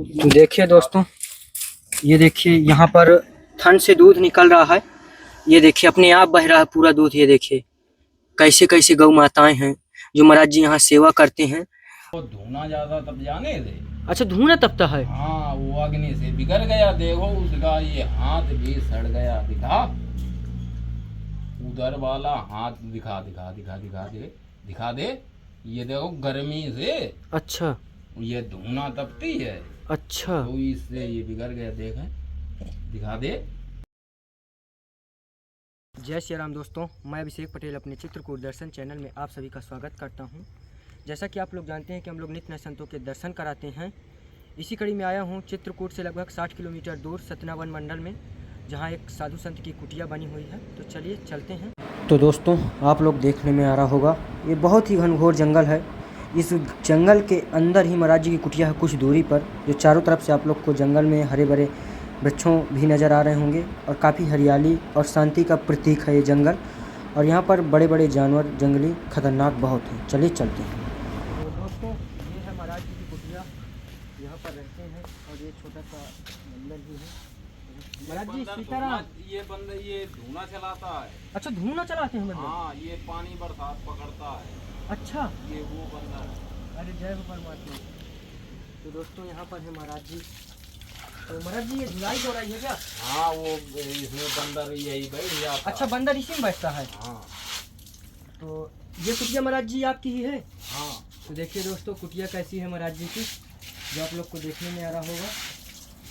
तो देखिए दोस्तों, ये देखिए यहाँ पर थन से दूध निकल रहा है। ये देखिए अपने आप बह रहा है पूरा दूध। ये देखिए कैसे कैसे गौ माताएं हैं जो महाराज जी यहाँ सेवा करते हैं। वो धुआं ज्यादा तब जाने दे। अच्छा, धुआं तपता है। हाँ, वो अग्नि से बिगड़ गया। देखो उसका ये हाथ भी सड़ गया। दिखा, उधर वाला हाथ दिखा दिखा दिखा दिखा दे, दिखा दे। ये देखो गर्मी से। अच्छा, ये धुआं तपती है। अच्छा, तो इससे ये बिगड़ गया। देखें, दिखा दे। जय श्री राम दोस्तों, मैं अभिषेक पटेल अपने चित्रकूट दर्शन चैनल में आप सभी का स्वागत करता हूं। जैसा कि आप लोग जानते हैं कि हम लोग नित्य नए संतों के दर्शन कराते हैं। इसी कड़ी में आया हूं चित्रकूट से लगभग 60 किलोमीटर दूर सतनावन मंडल में, जहां एक साधु संत की कुटिया बनी हुई है। तो चलिए चलते हैं। तो दोस्तों, आप लोग देखने में आ रहा होगा, ये बहुत ही घनघोर जंगल है। इस जंगल के अंदर ही महाराज जी की कुटिया है, कुछ दूरी पर, जो चारों तरफ से आप लोग को जंगल में हरे भरे वृक्षों भी नज़र आ रहे होंगे और काफ़ी हरियाली और शांति का प्रतीक है ये जंगल। और यहाँ पर बड़े बड़े जानवर जंगली खतरनाक बहुत हैं। चलिए चलते हैं। तो दोस्तों, ये है महाराज जी की कुटिया, यहाँ पर रहते हैं और ये छोटा सा मंदिर भी है। महाराज जी सीताराम। ये बंदर ये धुआं चलाता है। अच्छा, धुआं चलाते हैं बंदर। हाँ, ये पानी बरसात पकड़ता है। अच्छा, ये वो बंदर है। अरे जय हो परमात्मा। तो दोस्तों, यहाँ पर है महाराज जी। तो महाराज जी, ये धुलाई हो रही है क्या? हाँ, वो इसमें बंदर यही बैठ जाता। अच्छा, बंदर इसी में बैठता है। हाँ। तो ये कुटिया महाराज जी आपकी ही है? हाँ। तो देखिए दोस्तों, कुटिया कैसी है महाराज जी की, जो आप लोग को देखने में आ रहा होगा।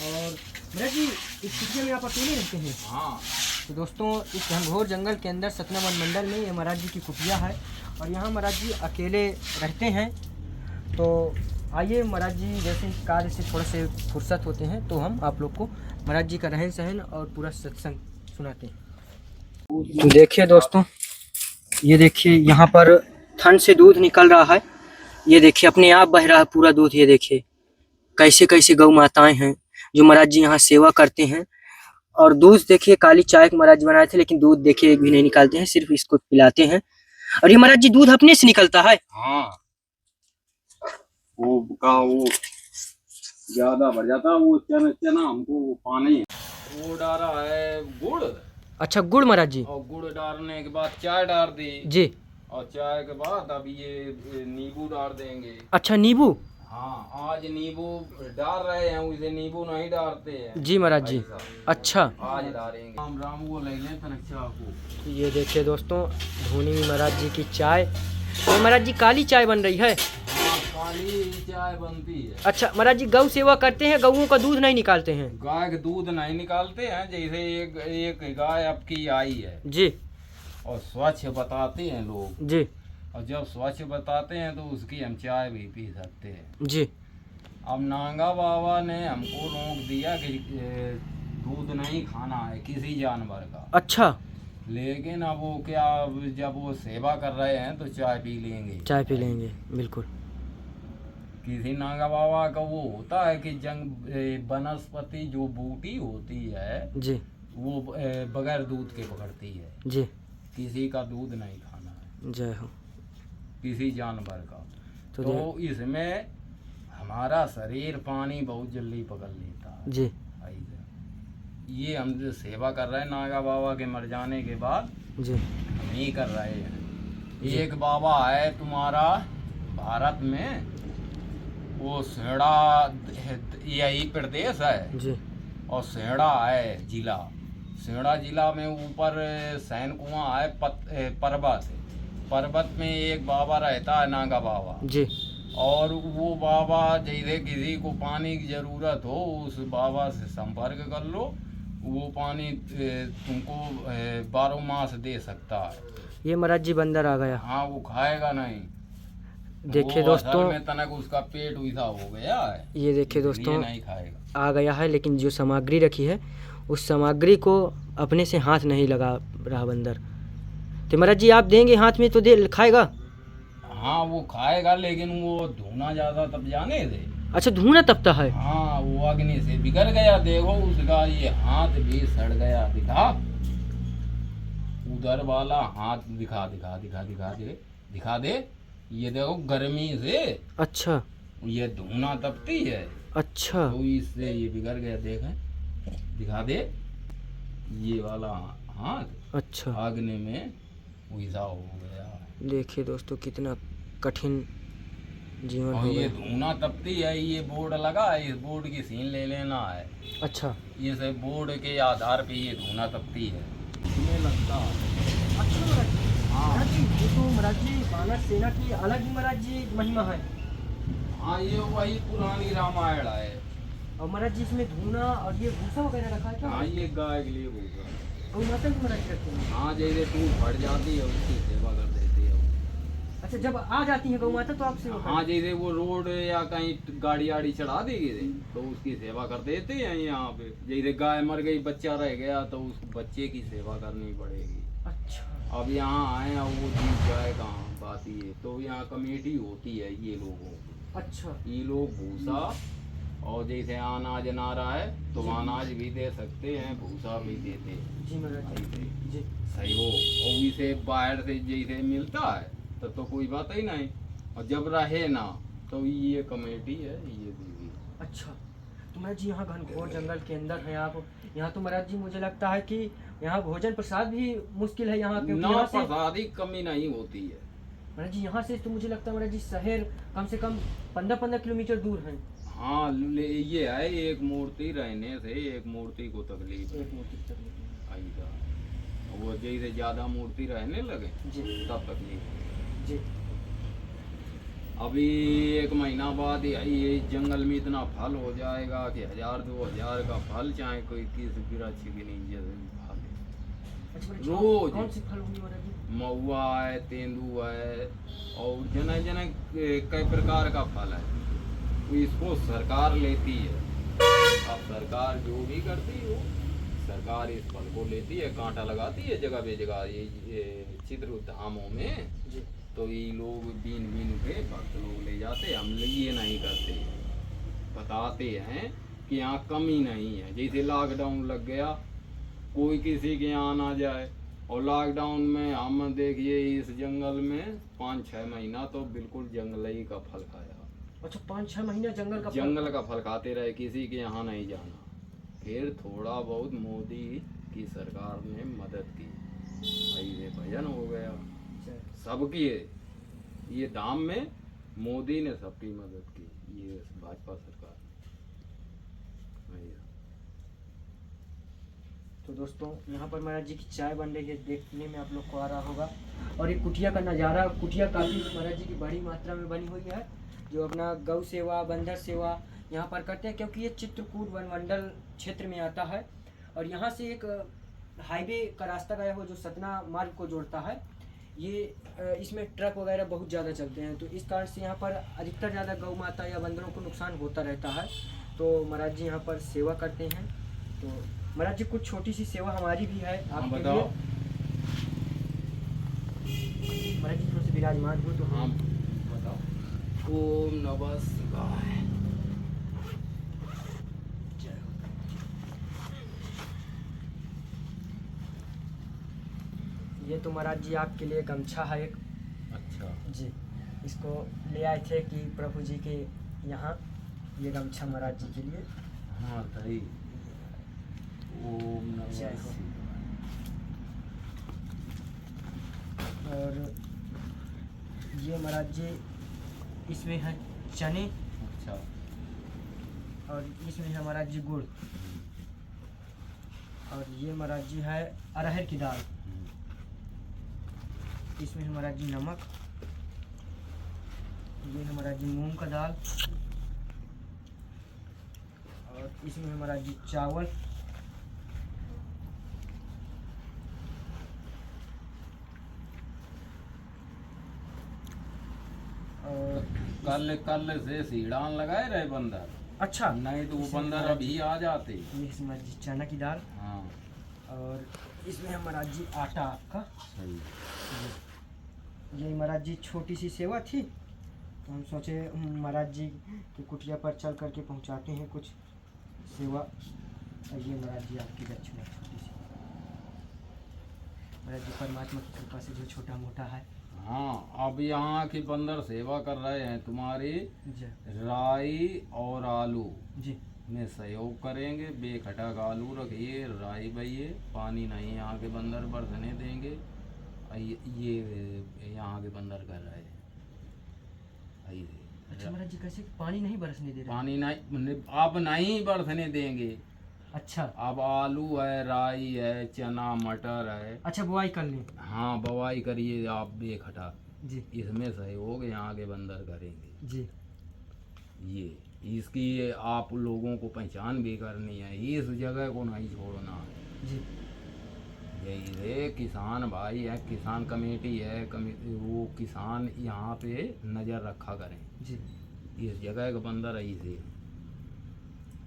और महाराज जी, इस कुटिया में आप अकेले रहते हैं? हाँ। तो दोस्तों, इस घनघोर जंगल के अंदर सतनावन मंडल में ये महाराज जी की कुटिया है और यहाँ महाराज जी अकेले रहते हैं। तो आइए महाराज जी जैसे कार्य से थोड़ा से फुर्सत होते हैं तो हम आप लोग को महाराज जी का रहन सहन और पूरा सत्संग सुनाते हैं। तो देखिए दोस्तों, ये देखिए यहाँ पर थन से दूध निकल रहा है। ये देखिए अपने आप बह रहा है पूरा दूध। ये देखिए कैसे कैसे गौ माताएं हैं जो महाराज जी यहाँ सेवा करते हैं। और दूध देखिए, काली चाय महाराज जी बनाए थे, लेकिन दूध देखिए एक भी नहीं निकालते हैं, सिर्फ इसको पिलाते हैं। और ये महाराज जी दूध अपने से निकलता है। हाँ, वो ज्यादा बढ़ जाता। वो चना हमको वो पानी वो डाला है गुड़। अच्छा, गुड़ महाराज जी। और गुड़ डालने के बाद चाय डाल दी जी। और चाय के बाद अब ये नींबू डाल देंगे। अच्छा, नींबू। हाँ, आज नींबू डाल रहे हैं, उसे नींबू नहीं डालते हैं जी महाराज जी। अच्छा, आज डालेंगे। राम राम वो ले लें तनक्षा को। ये देखिए दोस्तों, धोनी में महाराज जी की चाय। तो महाराज जी काली चाय बन रही है। हाँ, काली चाय बनती है। अच्छा महाराज जी, गौ सेवा करते हैं, गऊओं का दूध नहीं निकालते हैं? गाय का दूध नहीं निकालते हैं। जैसे एक गाय आपकी आई है जी। और स्वच्छ बताते हैं लोग जी। और जब स्वच्छ बताते हैं तो उसकी हम चाय भी पी सकते हैं। जी। अब नांगा बाबा ने हमको रोक दिया कि दूध नहीं खाना है किसी जानवर का। अच्छा। लेकिन अब वो क्या, जब वो सेवा कर रहे हैं तो चाय पी लेंगे। चाय पी लेंगे, बिल्कुल। किसी नांगा बाबा का वो होता है कि वनस्पति जो बूटी होती है जी। वो बगैर दूध के पकड़ती है। जी। किसी का दूध नहीं खाना है, जय हो। किसी जानवर का। तो तो इसमें हमारा शरीर पानी बहुत जल्दी पकड़ लेता है। जी। ऐसे ये हम जो सेवा कर रहे हैं नागा बाबा के मर जाने के बाद जी। हम ही कर रहे हैं। एक बाबा है तुम्हारा भारत में, वो सेड़ा यही प्रदेश है। जी। और सेड़ा है जिला। सेड़ा जिला में ऊपर सैन कुआं है पर्वत में एक बाबा रहता है नागा बाबा जी। और वो बाबा जैसे किसी को पानी की ज़रूरत हो उस बाबा से संपर्क कर लो, वो पानी तुमको 12 मास दे सकता है। ये महाराज जी बंदर आ गया। हाँ, वो खाएगा नहीं। देखिए वो असल दोस्तों, में तनक उसका पेट वैसा हो गया है, ये देखिए दोस्तों, नहीं खाएगा। आ गया है, लेकिन जो सामग्री रखी है उस सामग्री को अपने से हाथ नहीं लगा रहा बंदर। तो महाराज जी आप देंगे हाथ में तो दे खाएगा? हाँ, वो खाएगा, लेकिन वो धुआं ज्यादा तब जाने दे। अच्छा, धुआं तपता है। हाँ, वो अग्नि से बिगड़ गया। देखो उसका ये हाथ भी सड़ गया। दिखा, उधर वाला हाथ दिखा दिखा दिखा दिखा दे, दिखा दे। ये देखो गर्मी से। अच्छा। ये धुआं तपती है। अच्छा तो इससे ये बिगड़ गया। देखें, दिखा दे, ये वाला हाथ अच्छा। भागने में वैसा हो गया। देखिए दोस्तों कितना कठिन जीवन और हो ये गया। धुआं तपती है, ये बोर्ड लगा है, इस बोर्ड की सीन ले लेना है। अच्छा ये सब बोर्ड के आधार पे ये धुआं तपती है, इसमें लगता है। अच्छा महाराज जी। हाँ महाराज जी ये तो महाराज जी वानर सेना की अलग ही महाराज जी महिमा है। हाँ, ये वही पुरानी रामायण है। और महाराज जी इसमें धूना और ये भूसा वगैरह रखा है क्या? हाँ, ये गाय के लिए होगा। और माता भी महाराज जी रखते हैं। हाँ, जैसे तू फट जाती है उसकी सेवा कर देती है। अच्छा जब आ जाती है गौ माता तो आप सेवा हाँ, जैसे वो रोड या कहीं गाड़ी आड़ी चढ़ा देगी तो उसकी सेवा कर देते हैं यहाँ पे। जैसे गाय मर गई, बच्चा रह गया, तो उस बच्चे की सेवा करनी पड़ेगी। अच्छा अब यहाँ आए और वो जीत जाए कहाँ, बात ये। तो यहाँ कमेटी होती है ये लोगों की। अच्छा ये लोग भूसा और जैसे अनाज ना रहा है तो अनाज भी दे सकते हैं, भूसा भी देते हैं। जी महाराज जी। जी सही हो। और इसे बाहर से जैसे मिलता है तो कोई बात ही नहीं, और जब रहे ना तो ये कमेटी है, ये देगी। अच्छा तो महाराज जी यहाँ घनघोर जंगल के अंदर हैं आप। यहाँ तो महाराज जी मुझे लगता है कि यहाँ भोजन प्रसाद भी मुश्किल है यहाँ, क्योंकि ना यहाँ से प्रसाद की कमी नहीं होती है। महाराज जी यहाँ से तो मुझे लगता है महाराज जी शहर कम से कम 15-15 किलोमीटर दूर है। हाँ, ये है, एक मूर्ति रहने से एक मूर्ति को तकलीफ है। एक मूर्ति की तकलीफ है। ऐसा वो जैसे ज्यादा मूर्ति रहने लगे जी तब तकलीफ है। जी अभी 1 महीना बाद ये जंगल में इतना फल हो जाएगा कि 1000-2000 का फल, चाहे कोई किस वृक्ष के नीचे से भी खा ले। अच्छा महाराज जी, रोज कौन से फल होंगे महाराज जी? महुआ है, तेंदू है, और जन जन कई प्रकार का फल है। तो इसको सरकार लेती है। अब सरकार जो भी करती हो, सरकार इस फल को लेती है, कांटा लगाती है जगह बेजगह ये चित्र धामों में। जी तो ये लोग बीन बीन के भक्त लोग ले जाते, हम ये नहीं करते। बताते हैं कि यहाँ कमी नहीं है। जैसे लॉकडाउन लग गया, कोई किसी के यहाँ ना जाए, और लॉकडाउन में हम देखिए इस जंगल में 5-6 महीना तो बिल्कुल जंगल ही का फल खाया। अच्छा 5-6 महीने जंगल का फल खाते रहे, किसी के यहाँ नहीं जाना। फिर थोड़ा बहुत मोदी की सरकार ने मदद की, ऐसे भजन हो गया सबकी। ये धाम में मोदी ने सबकी मदद की, ये भाजपा सरकार। तो दोस्तों यहाँ पर महाराज जी की चाय बन रही है, देखने में आप लोग को आ रहा होगा। और ये कुटिया का नज़ारा, कुटिया काफ़ी महाराज जी की बड़ी मात्रा में बनी हुई है, जो अपना गौ सेवा बंदर सेवा यहाँ पर करते हैं, क्योंकि ये चित्रकूट वनमंडल क्षेत्र में आता है। और यहाँ से एक हाईवे का रास्ता गया हो जो सतना मार्ग को जोड़ता है। ये इसमें ट्रक वगैरह बहुत ज़्यादा चलते हैं, तो इस कारण से यहाँ पर अधिकतर ज़्यादा गौ माता या बंदरों को नुकसान होता रहता है। तो महाराज जी यहाँ पर सेवा करते हैं। तो महाराज जी कुछ छोटी सी सेवा हमारी भी है आपके लिए। महाराज जी थोड़ा सा विराजमान हो तो। हाँ बताओ। ओम नमः शिवाय। ये तो महाराज जी आपके लिए गमछा है एक। अच्छा जी इसको ले आए थे कि प्रभु जी के यहाँ, ये गमछा महाराज जी के लिए। हाँ सही। ओम नमः जय हो। शिवाय। और ये महाराज जी इसमें है चने, अच्छा। और इसमें है महाराज जी गुड़, और ये महाराज जी है अरहर की दाल, इसमें है महाराज जी नमक, ये है महाराज जी मूंग का दाल, और इसमें है महाराज जी चावल, और कल से सीढ़ान लगाए रहे बंदर। अच्छा नहीं तो वो इसमें बंदर महाराज अभी आ जाते। ये इसमें महाराज जी चना की दाल, हाँ और इसमें है महाराज जी आटा आपका। सही। ये महाराज जी छोटी सी सेवा थी, तो हम सोचे महाराज जी की कुटिया पर चल करके पहुंचाते हैं कुछ सेवा। और ये महाराज जी आपकी दक्षिणा छोटी सी, महाराज जी परमात्मा की कृपा से जो छोटा मोटा है हाँ, अब यहाँ की बंदर सेवा कर रहे हैं तुम्हारी जी राई और आलू जी में सहयोग करेंगे। बेखटक आलू रखिए, राई बइए, पानी नहीं यहाँ के बंदर बरसने देंगे। ये यहाँ के बंदर कर रहे हैं। अच्छा महाराज जी, कैसे पानी नहीं बरसने दे रहे? पानी नहीं, अब नहीं बरसने देंगे। अच्छा अब आलू है, राई है, चना मटर है। अच्छा, बुआई कर लें। हाँ, बवाई करिए आप बेखटक, जी इसमें सहयोग यहाँ के बंदर करेंगे। जी ये इसकी आप लोगों को पहचान भी करनी है, इस जगह को नहीं छोड़ना है। जी यही है, किसान भाई है, किसान कमेटी है, वो किसान यहाँ पे नज़र रखा करें। जी इस जगह का बंदर ऐसे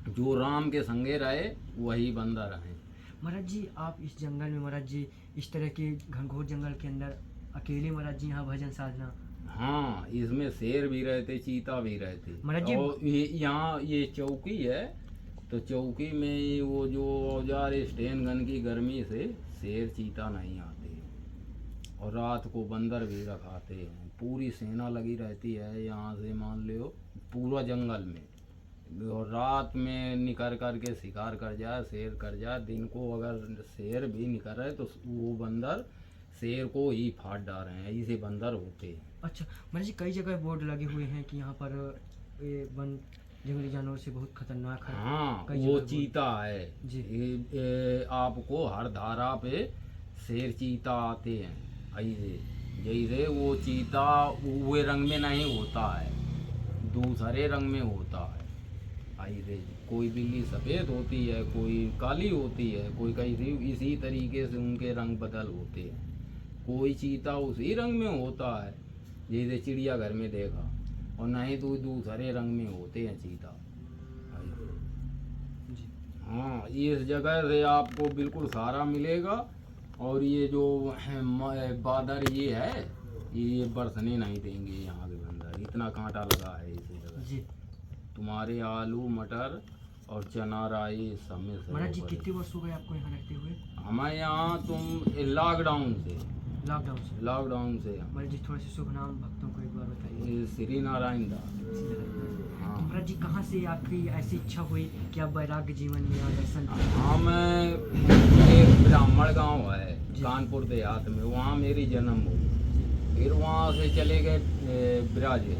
जो राम के संगे रहे वही बंदर हैं। महाराज जी, आप इस जंगल में महाराज जी, इस तरह के घनघोर जंगल के अंदर अकेले महाराज जी यहाँ भजन साधना? हाँ, इसमें शेर भी रहते, चीता भी रहते। महाराज जी, और यहाँ ये चौकी है, तो चौकी में वो जो औजार स्टैंड गन की गर्मी से शेर चीता नहीं आते। और रात को बंदर भी रखाते हैं, पूरी सेना लगी रहती है यहाँ से, मान लो पूरा जंगल में। और रात में निकल कर के शिकार कर जाए, शेर कर जाए, दिन को अगर शेर भी निकल रहे तो वो बंदर शेर को ही फाड़ डाल रहे हैं, ऐसे बंदर होते हैं। अच्छा महाराज जी, कई जगह बोर्ड लगे हुए हैं कि यहाँ पर ये वन जंगली जानवर से बहुत खतरनाक है। हाँ, कई वो जगह चीता है जी। आपको हर धारा पे शेर चीता आते हैं। ऐसे जैसे वो चीता हुए रंग में नहीं होता है, दूसरे रंग में होता है। ऐसे कोई बिल्ली सफ़ेद होती है, कोई काली होती है, कोई कैसी, इसी तरीके से उनके रंग बदल होते हैं। कोई चीता उसी रंग में होता है जैसे चिड़ियाघर में देखा, और नहीं तो दूसरे रंग में होते हैं चीता। जी हाँ, इस जगह से आपको बिल्कुल सारा मिलेगा। और ये जो बादर ये है, ये बरसने नहीं देंगे यहाँ के बंदर, इतना कांटा लगा है इसी जगह। जी तुम्हारे आलू मटर और चना राई सब में से महाराज जी, कितने वर्ष हो गए आपको यहाँ रहते हुए? हमें यहाँ तुम लॉकडाउन से लॉकडाउन से? महाराज जी, थोड़ा सा शुभ नाम भक्तों को एक बार बताइए। ये श्री नारायण दास। तो हाँ, महाराज जी, कहाँ से आपकी ऐसी इच्छा हुई कि आप वैराग्य जीवन में आ दर्शन? हाँ, मैं एक ब्राह्मण गांव है जी। कानपुर देहात में, वहाँ मेरी जन्म हुई। फिर वहाँ से चले गए ब्रज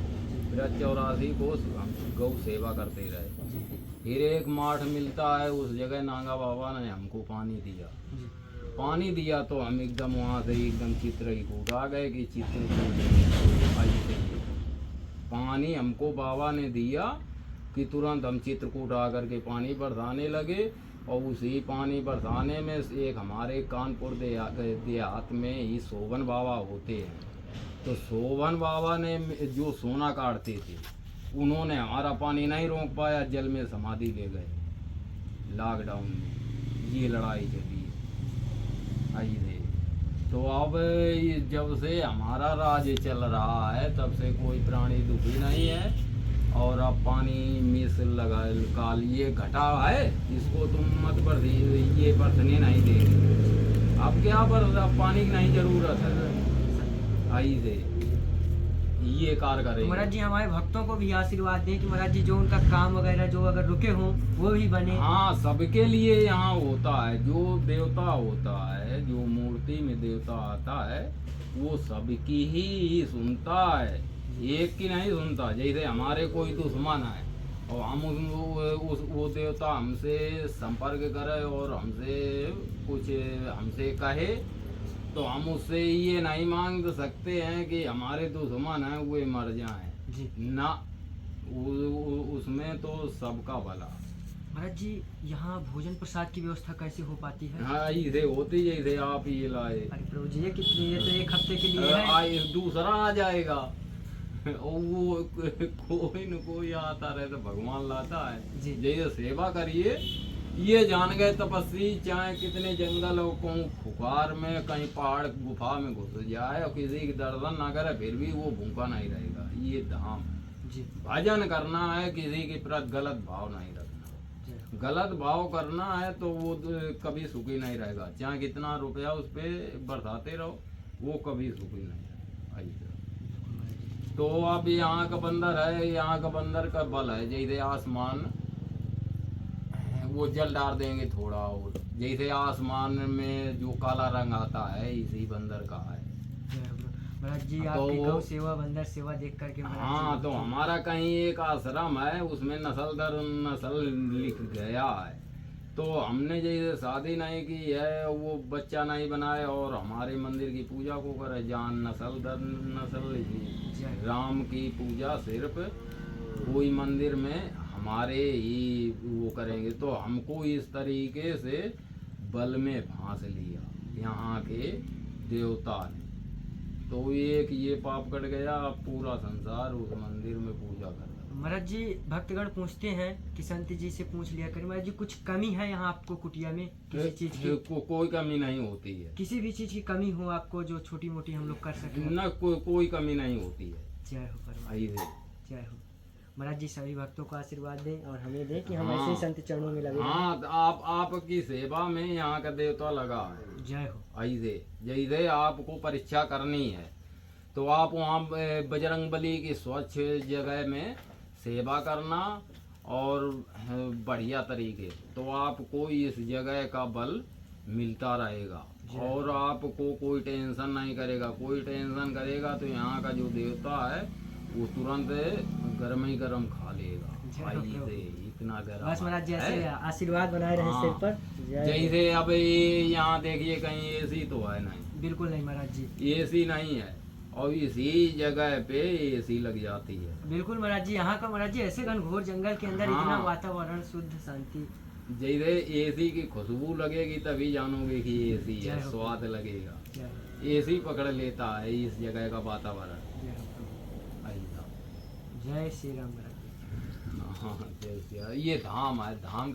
84 को हम गौ सेवा करते रहे। जी फिर एक माठ मिलता है, उस जगह नागा बाबा ने हमको पानी दिया। जी पानी दिया तो हम एकदम वहाँ से एकदम चित्रकूट आ गए कि चित्रकूट पानी हमको बाबा ने दिया कि तुरंत हम चित्रकूट आकर के पानी बरसाने लगे। और उसी पानी बरसाने में एक हमारे कानपुर देहात में ही शोभन बाबा होते हैं, तो शोभन बाबा ने जो सोना काटते थे, उन्होंने हमारा पानी नहीं रोक पाया, जल में समाधि ले गए लॉकडाउन में। ये लड़ाई चली है। तो अब जब से हमारा राज्य चल रहा है तब से कोई प्राणी दुखी नहीं है। और अब पानी मिस लगा काल ये घटा है, इसको तुम मत बरसी, ये बरसने नहीं देंगे। अब क्या बरस, अब पानी की नहीं जरूरत है, ऐसे ये कार्य करेंगे। महाराज जी, हमारे भक्तों को भी आशीर्वाद दें कि महाराज जी जो उनका काम वगैरह जो अगर रुके हों वो भी बने। हाँ, सबके लिए यहाँ होता है, जो देवता होता है, जो मूर्ति में देवता आता है वो सबकी ही सुनता है, एक की नहीं सुनता। जैसे हमारे कोई दुश्मन है और हम वो देवता हमसे संपर्क करे और हमसे कुछ हमसे कहे, तो हम उससे ये नहीं मांग सकते हैं कि हमारे दुश्मन हैं वे मर जाएं जी ना, उसमें तो सबका भला। महाराज जी, यहाँ भोजन प्रसाद की व्यवस्था कैसे हो पाती है? हाँ, ऐसे होती जैसे आप ये लाए। अरे प्रभु जी, ये कितनी, ये तो एक हफ्ते के लिए है। आए दूसरा आ जाएगा और वो कोई न कोई आता रहे तो भगवान लाता है। जी। जैसे सेवा करिए, ये जान गए तपस्वी चाहे कितने जंगल हो, कहूँ फुकार में, कहीं पहाड़ गुफा में घुस जाए और किसी की दर्शन ना करे, फिर भी वो भूखा नहीं रहेगा। ये धाम है। जी भजन करना है, किसी के प्रति गलत भाव नहीं रखना। जी गलत भाव करना है तो वो कभी सुखी नहीं रहेगा, चाहे कितना रुपया उस पर बरसाते रहो, वो कभी सुखी नहीं रहेगा। ऐसा। तो अब यहाँ का बंदर है, यहाँ का बंदर का बल है, जैसे आसमान वो जल डाल देंगे थोड़ा, और जैसे आसमान में जो काला रंग आता है इसी बंदर का है। महाराज जी तो आपकी गौ सेवा बंदर सेवा देख करके महाराज जी हाँ, बहुत तो ही- हमारा कहीं एक आश्रम है, उसमें नस्ल दर नस्ल लिख गया है। तो हमने जैसे शादी नहीं की है, वो बच्चा नहीं बनाए और हमारे मंदिर की पूजा को करे, जान नस्ल दर नस्ल लिखी। जय राम की पूजा सिर्फ कोई मंदिर में हमारे ही वो करेंगे। तो हमको इस तरीके से बल में फांस लिया यहाँ के देवता ने। तो एक ये पाप कट गया, अब पूरा संसार उस मंदिर में पूजा कर रहा है। महाराज जी भक्तगण पूछते हैं कि संत जी से पूछ लिया करें महाराज जी, कुछ कमी है यहाँ आपको कुटिया में किसी चीज की? कोई कमी नहीं होती है, किसी भी चीज की कमी हो आपको जो छोटी मोटी हम लोग कर सकें? न कोई कमी नहीं होती है। जय हो परमात्मा, ऐसे जय हो। महाराज जी सभी भक्तों को आशीर्वाद दें और हमें दें कि हम हाँ। ऐसे ही संत चरणों में लगे रहें। हाँ, तो आपकी सेवा में यहाँ का देवता लगा है। जय हो। ऐसे जैसे आपको परीक्षा करनी है तो आप वहाँ बजरंग बली की स्वच्छ जगह में सेवा करना और बढ़िया तरीके, तो आपको इस जगह का बल मिलता रहेगा और आपको कोई टेंशन नहीं करेगा। कोई टेंशन करेगा तो यहाँ का जो देवता है वो तुरंत गर्म ही गर्म खा लेगा। ऐसे इतना गर्म बस महाराज जी है। ऐसे आशीर्वाद बनाए रहे हाँ। सिर पर। जय हो। जैसे अब ये यहाँ देखिए कहीं एसी तो है नहीं, बिल्कुल नहीं महाराज जी, एसी नहीं है और इसी जगह पे एसी लग जाती है। बिल्कुल महाराज जी। यहाँ का महाराज जी ऐसे घनघोर जंगल के अंदर हाँ। इतना वातावरण शुद्ध शांति। जैसे एसी की खुशबू लगेगी तभी जानोगे कि एसी जय है, हो। स्वाद लगेगा। जय हो। एसी पकड़ लेता है इस जगह का वातावरण। जय हो प्रभु। ऐसा। जय श्री राम महाराज जी। हाँ, जैसे ये धाम है, धाम के